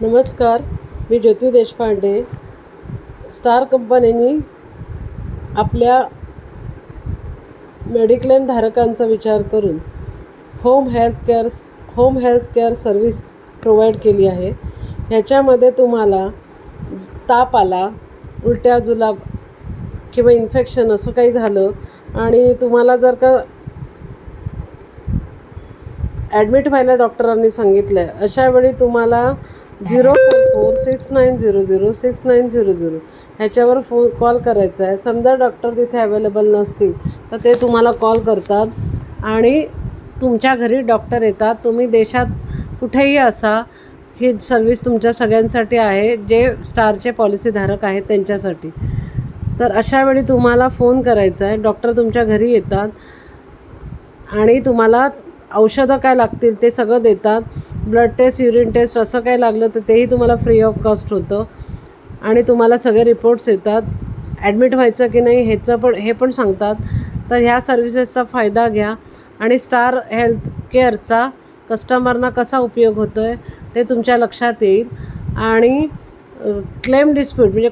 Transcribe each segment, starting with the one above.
नमस्कार, मी ज्योती देशपांडे. स्टार कंपनीने आपल्या मेडिक्लेम धारकांचा विचार करून home health care service provide केली आहे. ह्याच्यामध्ये तुम्हाला ताप आला, उलट्या जुलाब किंवा इन्फेक्शन असं काही झालं आणि तुम्हाला जर का ॲडमिट व्हायला डॉक्टरांनी सांगितलं आहे, अशावेळी तुम्हाला 04469006900 ह्याच्यावर कॉल करायचा आहे. समजा डॉक्टर तिथे अवेलेबल नसतील तर ते तुम्हाला कॉल करतात आणि तुमच्या घरी डॉक्टर येतात. तुम्ही देशात कुठेही असा, ही सर्व्हिस तुमच्या सगळ्यांसाठी आहे, जे स्टारचे पॉलिसीधारक आहेत त्यांच्यासाठी. तर अशावेळी तुम्हाला फोन करायचा आहे. डॉक्टर तुमच्या घरी येतात आणि तुम्हाला औषधं काय लागतील ते सगळं देतात. ब्लड टेस्ट, युरिन टेस्ट असं काय लागलं तर तेही तुम्हाला फ्री ऑफ कॉस्ट होतं आणि तुम्हाला सगळे रिपोर्ट्स येतात. ॲडमिट व्हायचं की नाही हे पण सांगतात. तर ह्या सर्व्हिसेसचा फायदा घ्या आणि स्टार हेल्थ केअरचा कस्टमरना कसा उपयोग होतो आहे ते तुमच्या लक्षात येईल. आणि क्लेम डिस्प्यूट म्हणजे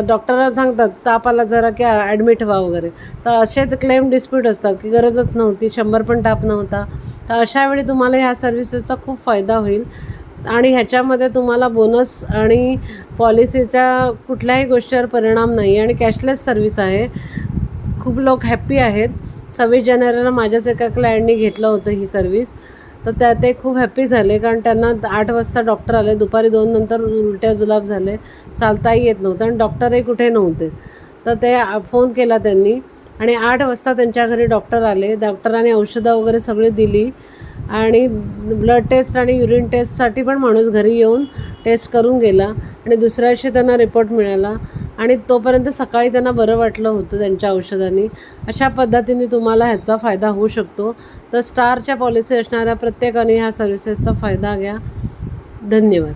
डॉक्टरला सांगतात तापाला जरा की ॲडमिट व्हा वगैरे, तर असेच क्लेम डिस्प्यूट असतात की गरजच नव्हती, 100 पण ताप नव्हता. तर अशावेळी तुम्हाला ह्या सर्व्हिसेसचा खूप फायदा होईल आणि ह्याच्यामध्ये तुम्हाला बोनस आणि पॉलिसीच्या कुठल्याही गोष्टीवर परिणाम नाही आणि कॅशलेस सर्व्हिस आहे. खूप लोक हॅप्पी आहेत. 26 जानेवारीला माझ्याच एका क्लायंटनी घेतलं होतं ही सर्व्हिस. तर ते खूप हॅप्पी झाले, कारण त्यांना 8 वाजता डॉक्टर आले, दुपारी 2 नंतर उलट्या जुलाब झाले, चालताही येत नव्हतं आणि डॉक्टरही कुठे नव्हते. तर ते फोन केला त्यांनी आणि 8 वाजता त्यांच्या घरी डॉक्टर आले. डॉक्टरांनी औषधं वगैरे सगळी दिली आणि ब्लड टेस्ट आणि युरिन टेस्टसाठी पण माणूस घरी येऊन टेस्ट करून गेला आणि दुसऱ्या दिवशी त्यांना रिपोर्ट मिळाला आणि तोपर्यंत सकाळी त्यांना बरं वाटलं होतं त्यांच्या औषधांनी. अशा पद्धतीने तुम्हाला ह्याचा फायदा होऊ शकतो. तर स्टारच्या पॉलिसी असणाऱ्या प्रत्येकाने ह्या सर्व्हिसेसचा फायदा घ्या. धन्यवाद.